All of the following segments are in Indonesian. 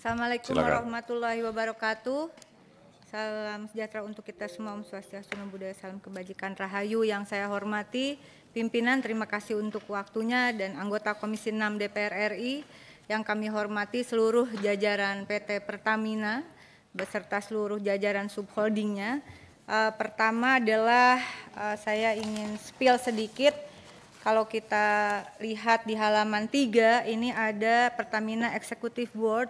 Assalamualaikum Silakan. warahmatullahi wabarakatuh. Salam sejahtera untuk kita semua, Om Swastiastu, Namo Buddhaya, salam kebajikan rahayu. Yang saya hormati pimpinan, terima kasih untuk waktunya, dan anggota Komisi 6 DPR RI. Yang kami hormati seluruh jajaran PT Pertamina beserta seluruh jajaran subholdingnya. Pertama adalah saya ingin spill sedikit. Kalau kita lihat di halaman 3, ini ada Pertamina Executive Board,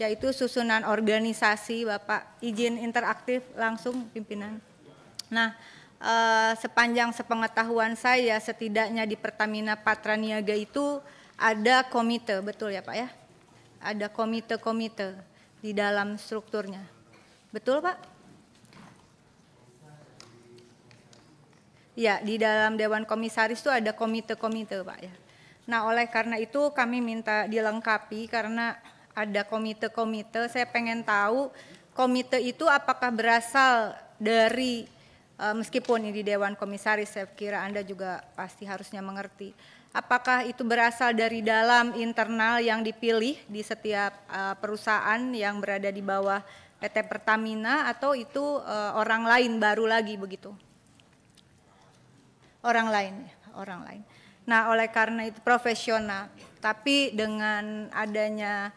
yaitu susunan organisasi. Bapak izin interaktif langsung pimpinan. Nah, sepanjang sepengetahuan saya, setidaknya di Pertamina Patraniaga itu ada komite, betul ya Pak ya? Ada komite-komite di dalam strukturnya. Betul Pak? Ya, di dalam Dewan Komisaris itu ada komite-komite Pak ya. Nah, oleh karena itu kami minta dilengkapi karena ada komite-komite. Saya pengen tahu komite itu apakah berasal dari, meskipun ini Dewan Komisaris, saya kira Anda juga pasti harusnya mengerti. Apakah itu berasal dari dalam internal yang dipilih di setiap perusahaan yang berada di bawah PT Pertamina, atau itu orang lain baru lagi begitu? Orang lain. Nah, oleh karena itu profesional. Tapi dengan adanya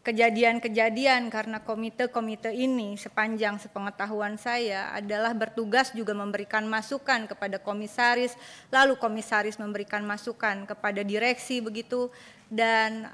kejadian-kejadian, karena komite-komite ini sepanjang sepengetahuan saya adalah bertugas juga memberikan masukan kepada komisaris, lalu komisaris memberikan masukan kepada direksi begitu. Dan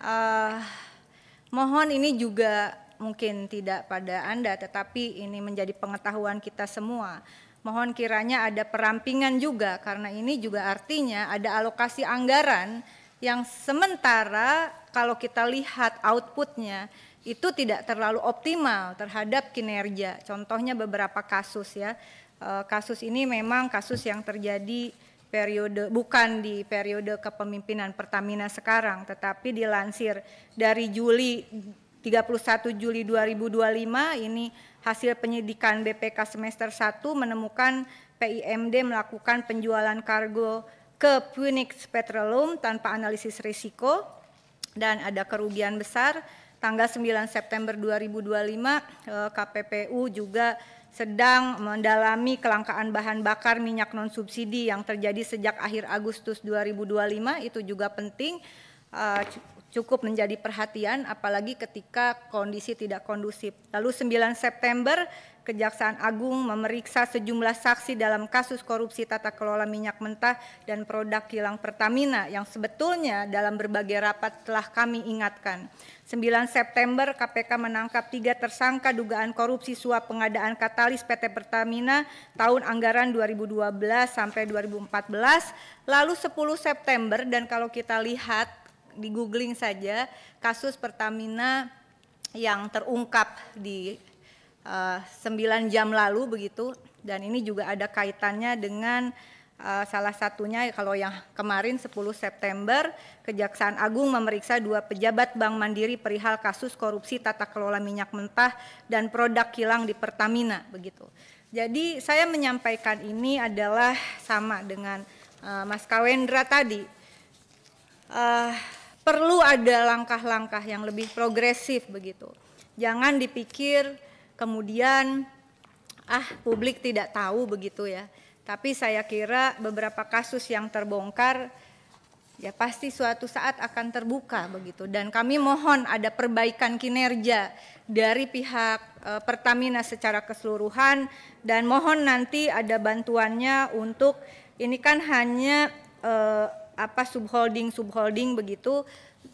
mohon ini juga mungkin tidak pada Anda, tetapi ini menjadi pengetahuan kita semua. Mohon kiranya ada perampingan juga, karena ini juga artinya ada alokasi anggaran yang sementara kalau kita lihat outputnya itu tidak terlalu optimal terhadap kinerja. Contohnya beberapa kasus ya. Kasus ini memang kasus yang terjadi bukan di periode kepemimpinan Pertamina sekarang, tetapi dilansir dari 31 Juli 2025 ini hasil penyidikan BPK semester 1 menemukan PIMD melakukan penjualan kargo ke Phoenix Petroleum tanpa analisis risiko dan ada kerugian besar. Tanggal 9 September 2025 KPPU juga sedang mendalami kelangkaan bahan bakar minyak non subsidi yang terjadi sejak akhir Agustus 2025. Itu juga penting, cukup menjadi perhatian apalagi ketika kondisi tidak kondusif. Lalu 9 September Kejaksaan Agung memeriksa sejumlah saksi dalam kasus korupsi tata kelola minyak mentah dan produk kilang Pertamina yang sebetulnya dalam berbagai rapat telah kami ingatkan. 9 September KPK menangkap 3 tersangka dugaan korupsi suap pengadaan katalis PT Pertamina tahun anggaran 2012 sampai 2014. Lalu 10 September, dan kalau kita lihat di googling saja kasus Pertamina yang terungkap di 9 jam lalu begitu, dan ini juga ada kaitannya dengan salah satunya kalau yang kemarin 10 September Kejaksaan Agung memeriksa 2 pejabat Bank Mandiri perihal kasus korupsi tata kelola minyak mentah dan produk kilang di Pertamina begitu. Jadi saya menyampaikan ini adalah sama dengan Mas Kawendra tadi. Perlu ada langkah-langkah yang lebih progresif begitu. Jangan dipikir kemudian publik tidak tahu begitu ya. Tapi saya kira beberapa kasus yang terbongkar ya pasti suatu saat akan terbuka begitu. Dan kami mohon ada perbaikan kinerja dari pihak Pertamina secara keseluruhan, dan mohon nanti ada bantuannya untuk ini kan hanya subholding begitu,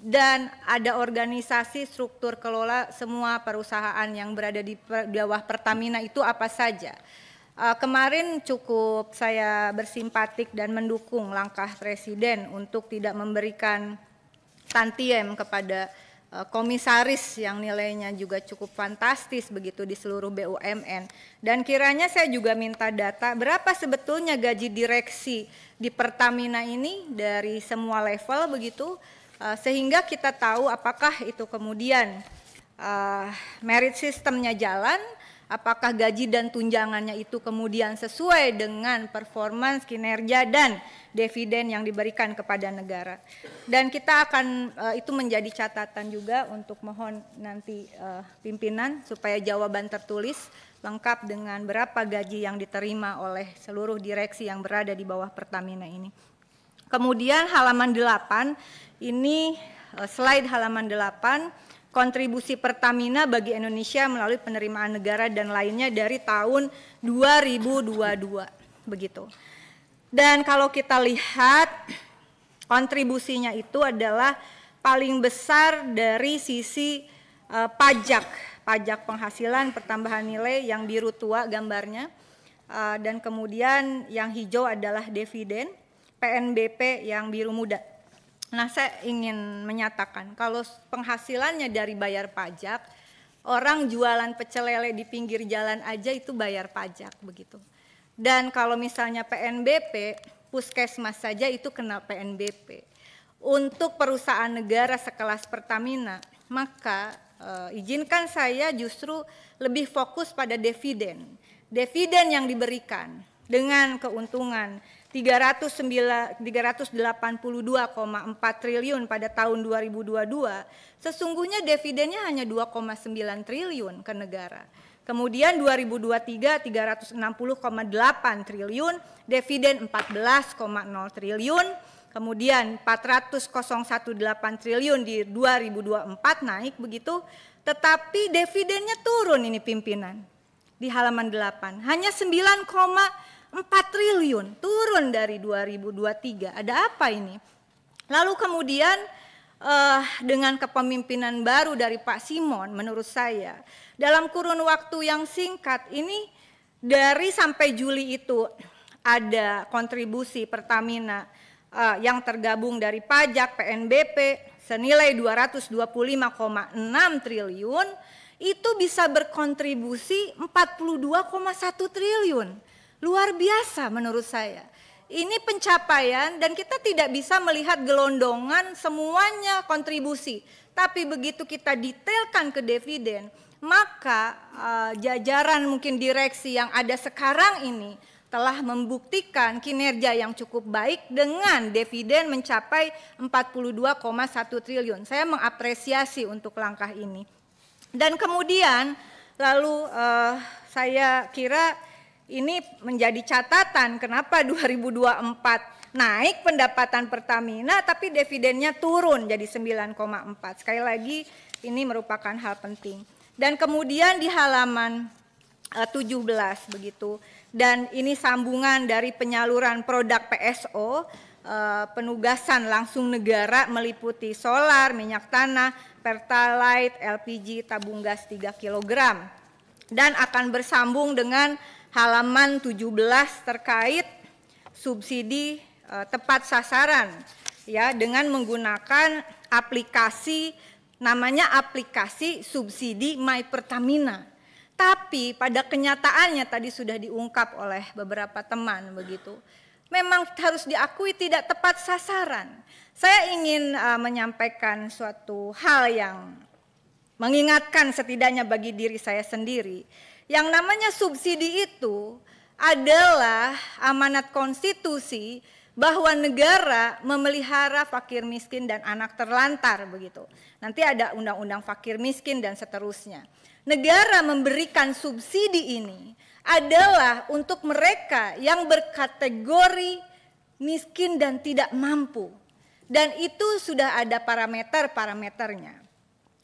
dan ada organisasi struktur kelola semua perusahaan yang berada di bawah Pertamina itu apa saja. Kemarin cukup saya bersimpatik dan mendukung langkah Presiden untuk tidak memberikan tantiem kepada komisaris yang nilainya juga cukup fantastis begitu di seluruh BUMN. Dan kiranya saya juga minta data berapa sebetulnya gaji direksi di Pertamina ini dari semua level begitu, sehingga kita tahu apakah itu kemudian merit sistemnya jalan apakah gaji dan tunjangannya itu kemudian sesuai dengan performance, kinerja, dan dividen yang diberikan kepada negara. Dan kita akan, itu menjadi catatan juga untuk mohon nanti pimpinan supaya jawaban tertulis lengkap dengan berapa gaji yang diterima oleh seluruh direksi yang berada di bawah Pertamina ini. Kemudian halaman 8, ini slide halaman 8, kontribusi Pertamina bagi Indonesia melalui penerimaan negara dan lainnya dari tahun 2022 begitu. Dan kalau kita lihat kontribusinya itu adalah paling besar dari sisi pajak penghasilan pertambahan nilai, yang biru tua gambarnya, dan kemudian yang hijau adalah dividen, PNBP yang biru muda. Nah, saya ingin menyatakan kalau penghasilannya dari bayar pajak, orang jualan pecel lele di pinggir jalan aja itu bayar pajak begitu. Dan kalau misalnya PNBP, puskesmas saja itu kena PNBP. Untuk perusahaan negara sekelas Pertamina, maka izinkan saya justru lebih fokus pada dividen. Dividen yang diberikan dengan keuntungan 382,4 triliun pada tahun 2022, sesungguhnya dividennya hanya 2,9 triliun ke negara. Kemudian 2023 360,8 triliun, dividen 14,0 triliun, kemudian 400,018 triliun di 2024 naik begitu, tetapi dividennya turun ini pimpinan. Di halaman 8, hanya 9,4 triliun, turun dari 2023. Ada apa ini? Lalu kemudian dengan kepemimpinan baru dari Pak Simon, menurut saya dalam kurun waktu yang singkat ini, dari sampai Juli itu ada kontribusi Pertamina yang tergabung dari pajak PNBP senilai 225,6 triliun, itu bisa berkontribusi 42,1 triliun. Luar biasa menurut saya. Ini pencapaian, dan kita tidak bisa melihat gelondongan semuanya kontribusi. Tapi begitu kita detailkan ke dividen, maka jajaran mungkin direksi yang ada sekarang ini telah membuktikan kinerja yang cukup baik dengan dividen mencapai 42,1 triliun. Saya mengapresiasi untuk langkah ini. Dan kemudian lalu saya kira ini menjadi catatan kenapa 2024 naik pendapatan Pertamina tapi dividennya turun jadi 9,4. Sekali lagi ini merupakan hal penting. Dan kemudian di halaman 17 begitu. Dan ini sambungan dari penyaluran produk PSO, penugasan langsung negara meliputi solar, minyak tanah, pertalite, LPG, tabung gas 3 kg. Dan akan bersambung dengan halaman 17 terkait subsidi tepat sasaran ya, dengan menggunakan aplikasi, namanya aplikasi subsidi My Pertamina. Tapi pada kenyataannya tadi sudah diungkap oleh beberapa teman begitu. Memang harus diakui tidak tepat sasaran. Saya ingin menyampaikan suatu hal yang mengingatkan setidaknya bagi diri saya sendiri. Yang namanya subsidi itu adalah amanat konstitusi bahwa negara memelihara fakir miskin dan anak terlantar begitu. Nanti ada undang-undang fakir miskin dan seterusnya. Negara memberikan subsidi ini adalah untuk mereka yang berkategori miskin dan tidak mampu. Dan itu sudah ada parameternya.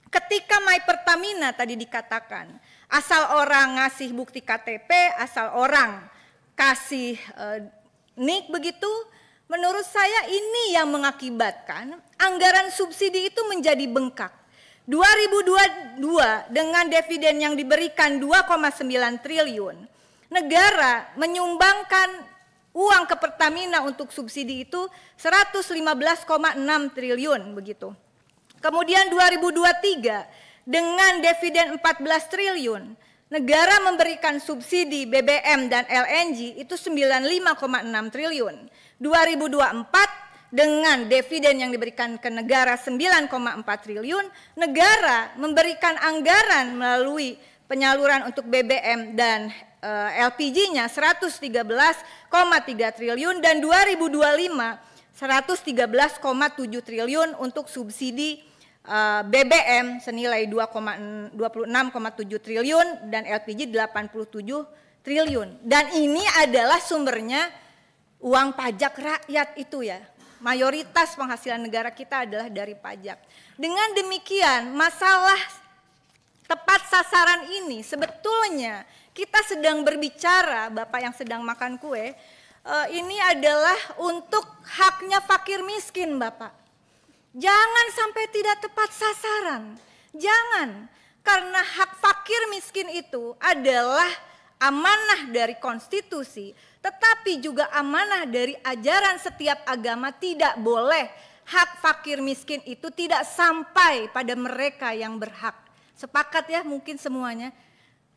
Ketika My Pertamina tadi dikatakan, asal orang ngasih bukti KTP, asal orang kasih NIK begitu, menurut saya ini yang mengakibatkan anggaran subsidi itu menjadi bengkak. 2022 dengan dividen yang diberikan 2,9 triliun, negara menyumbangkan uang ke Pertamina untuk subsidi itu 115,6 triliun begitu. Kemudian 2023 dengan dividen 14 triliun, negara memberikan subsidi BBM dan LNG itu 95,6 triliun. 2024 dengan dividen yang diberikan ke negara 9,4 triliun, negara memberikan anggaran melalui penyaluran untuk BBM dan LPG-nya 113,3 triliun dan 2025 113,7 triliun untuk subsidi BBM senilai 26,7 triliun dan LPG 87 triliun. Dan ini adalah sumbernya uang pajak rakyat itu ya. Mayoritas penghasilan negara kita adalah dari pajak. Dengan demikian masalah tepat sasaran ini sebetulnya kita sedang berbicara, Bapak yang sedang makan kue, ini adalah untuk haknya fakir miskin, Bapak. Jangan sampai tidak tepat sasaran. Jangan, karena hak fakir miskin itu adalah amanah dari konstitusi, tetapi juga amanah dari ajaran setiap agama. Tidak boleh hak fakir miskin itu tidak sampai pada mereka yang berhak. Sepakat ya mungkin semuanya?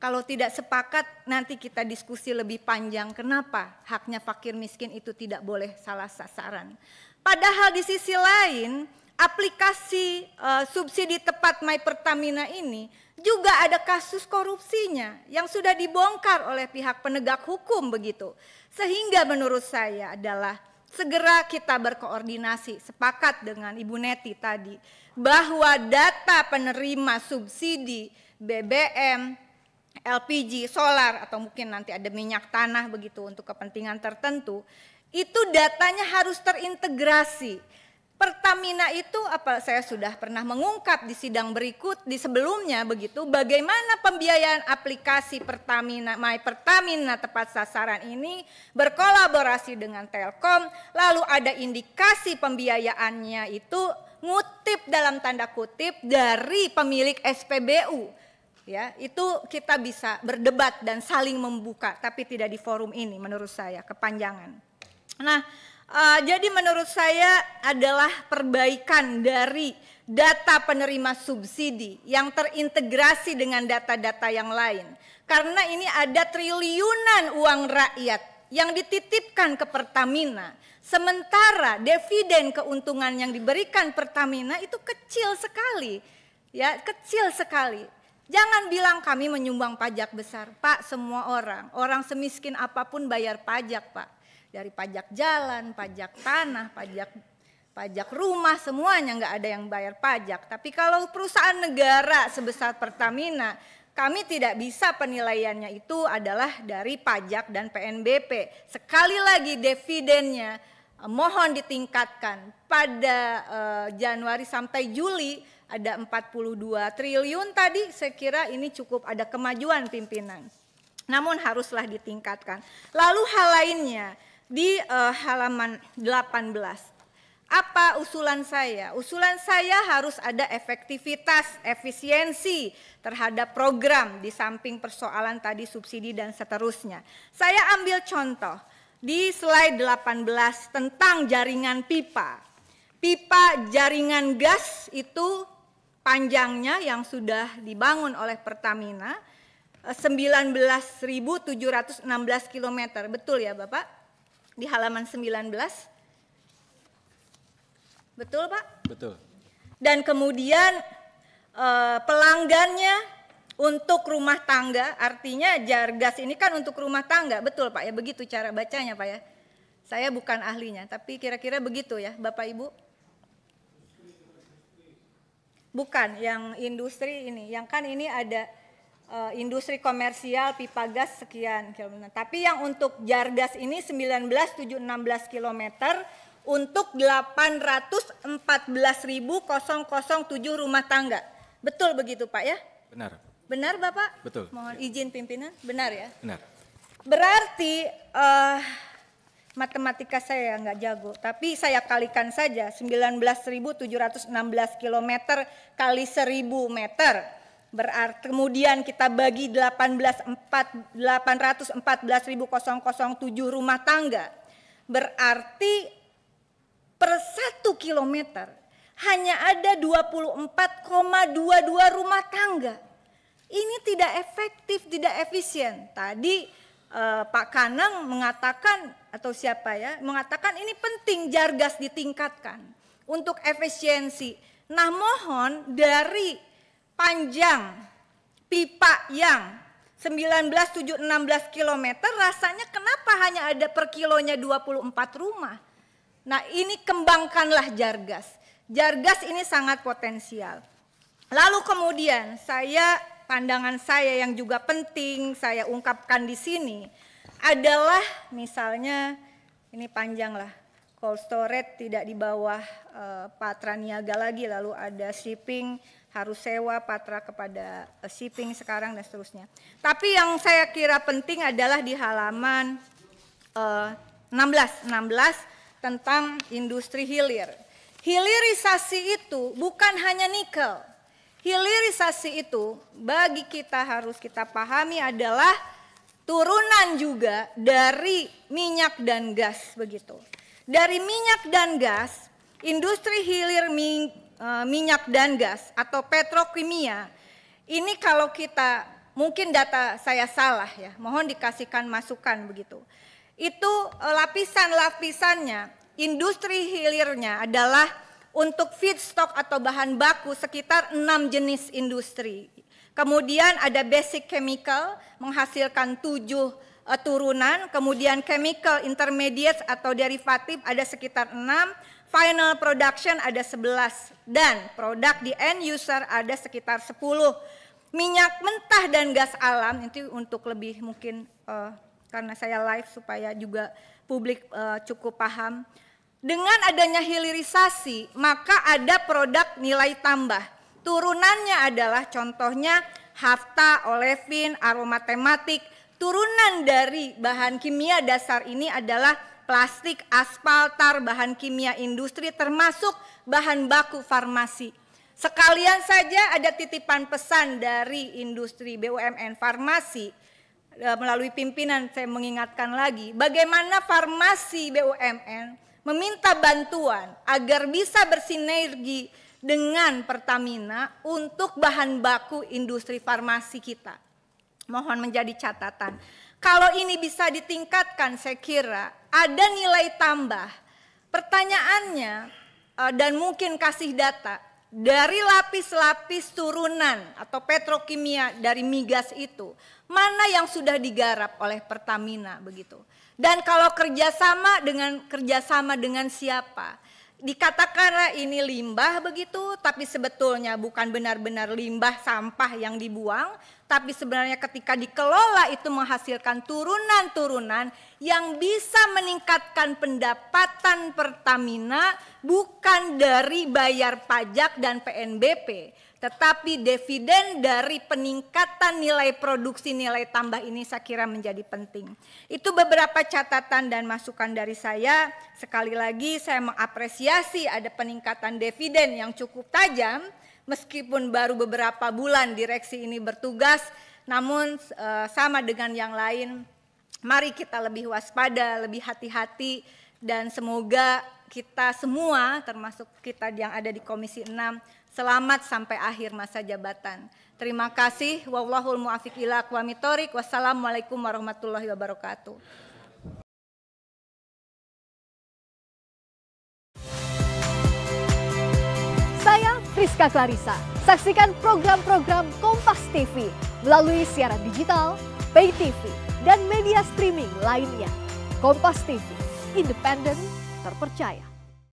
Kalau tidak sepakat nanti kita diskusi lebih panjang kenapa haknya fakir miskin itu tidak boleh salah sasaran. Padahal di sisi lain aplikasi subsidi tepat My Pertamina ini juga ada kasus korupsinya yang sudah dibongkar oleh pihak penegak hukum begitu. Sehingga menurut saya adalah segera kita berkoordinasi, sepakat dengan Ibu Neti tadi bahwa data penerima subsidi BBM, LPG, solar atau mungkin nanti ada minyak tanah begitu untuk kepentingan tertentu, itu datanya harus terintegrasi. Pertamina itu saya sudah pernah mengungkap di sidang berikut di sebelumnya begitu bagaimana pembiayaan aplikasi Pertamina My Pertamina tepat sasaran ini berkolaborasi dengan Telkom, lalu ada indikasi pembiayaannya itu ngutip dalam tanda kutip dari pemilik SPBU. Ya, itu kita bisa berdebat dan saling membuka tapi tidak di forum ini menurut saya kepanjangan. Nah, jadi menurut saya adalah perbaikan dari data penerima subsidi yang terintegrasi dengan data-data yang lain. Karena ini ada triliunan uang rakyat yang dititipkan ke Pertamina. Sementara dividen keuntungan yang diberikan Pertamina itu kecil sekali. Ya, kecil sekali. Jangan bilang kami menyumbang pajak besar. Pak, semua orang semiskin apapun bayar pajak, Pak. Dari pajak jalan, pajak tanah, pajak rumah, semuanya nggak ada yang bayar pajak. Tapi kalau perusahaan negara sebesar Pertamina, kami tidak bisa penilaiannya itu adalah dari pajak dan PNBP. Sekali lagi dividennya mohon ditingkatkan. Pada Januari sampai Juli ada 42 triliun tadi, saya kira ini cukup ada kemajuan pimpinan. Namun haruslah ditingkatkan. Lalu hal lainnya, di halaman 18. Apa usulan saya? Usulan saya harus ada efektivitas, efisiensi terhadap program di samping persoalan tadi subsidi dan seterusnya. Saya ambil contoh di slide 18 tentang jaringan pipa. Pipa jaringan gas itu panjangnya yang sudah dibangun oleh Pertamina 19.716 km. Betul ya Bapak? Di halaman 19. Betul Pak? Betul. Dan kemudian pelanggannya untuk rumah tangga, artinya Jargas ini kan untuk rumah tangga, betul Pak ya? Begitu cara bacanya Pak ya? Saya bukan ahlinya, tapi kira-kira begitu ya Bapak Ibu? Bukan, yang industri ini, yang kan ini ada industri komersial pipa gas sekian kilometer. Tapi yang untuk Jargas ini 19.716 km untuk 814.007 rumah tangga. Betul begitu Pak ya? Benar. Benar Bapak? Betul. Mohon izin pimpinan, benar ya? Benar. Berarti matematika saya nggak jago, tapi saya kalikan saja 19.716 km kali 1.000 meter. Berarti kemudian kita bagi 814.007 rumah tangga. Berarti per 1 kilometer hanya ada 24,22 rumah tangga. Ini tidak efektif, tidak efisien. Tadi Pak Kanang mengatakan atau siapa ya, mengatakan ini penting Jargas ditingkatkan untuk efisiensi. Nah, mohon dari panjang pipa yang 19,716 km, rasanya kenapa hanya ada per kilonya 24 rumah. Nah ini kembangkanlah Jargas. Jargas ini sangat potensial. Lalu kemudian pandangan saya yang juga penting saya ungkapkan di sini adalah misalnya ini panjang lah, cold storage tidak di bawah patra niaga lagi, lalu ada shipping harus sewa patra kepada shipping sekarang dan seterusnya. Tapi yang saya kira penting adalah di halaman 16 tentang industri hilir. Hilirisasi itu bukan hanya nikel. Hilirisasi itu bagi kita harus kita pahami adalah turunan juga dari minyak dan gas begitu. Dari minyak dan gas, industri hilir minyak dan gas atau petrokimia ini kalau kita mungkin data saya salah ya, mohon dikasihkan masukan begitu. Itu lapisan-lapisannya industri hilirnya adalah untuk feedstock atau bahan baku sekitar 6 jenis industri. Kemudian ada basic chemical menghasilkan 7 turunan, kemudian chemical intermediates atau derivatif ada sekitar 6, final production ada 11, dan produk di end user ada sekitar 10. Minyak mentah dan gas alam itu untuk lebih mungkin karena saya live supaya juga publik cukup paham. Dengan adanya hilirisasi maka ada produk nilai tambah. Turunannya adalah contohnya hafta, olefin, aromatematik. Turunan dari bahan kimia dasar ini adalah plastik, aspal, tar, bahan kimia industri termasuk bahan baku farmasi. Sekalian saja ada titipan pesan dari industri BUMN farmasi melalui pimpinan saya mengingatkan lagi bagaimana farmasi BUMN meminta bantuan agar bisa bersinergi dengan Pertamina untuk bahan baku industri farmasi kita. Mohon menjadi catatan. Kalau ini bisa ditingkatkan saya kira ada nilai tambah. Pertanyaannya dan mungkin kasih data dari lapis-lapis turunan atau petrokimia dari migas itu mana yang sudah digarap oleh Pertamina begitu. Dan kalau kerjasama dengan siapa? Dikatakanlah ini limbah begitu, tapi sebetulnya bukan benar-benar limbah sampah yang dibuang, tapi sebenarnya ketika dikelola itu menghasilkan turunan-turunan yang bisa meningkatkan pendapatan Pertamina bukan dari bayar pajak dan PNBP, tetapi dividen dari peningkatan nilai produksi nilai tambah ini saya kira menjadi penting. Itu beberapa catatan dan masukan dari saya. Sekali lagi saya mengapresiasi ada peningkatan dividen yang cukup tajam meskipun baru beberapa bulan direksi ini bertugas, namun sama dengan yang lain mari kita lebih waspada, lebih hati-hati dan semoga kita semua termasuk kita yang ada di Komisi 6 selamat sampai akhir masa jabatan. Terima kasih. Wallahul muwaffiq ila aqwamit thoriq. Wassalamualaikum warahmatullahi wabarakatuh. Saya Friska Clarissa. Saksikan program-program Kompas TV melalui siaran digital, pay TV, dan media streaming lainnya. Kompas TV, independen, terpercaya.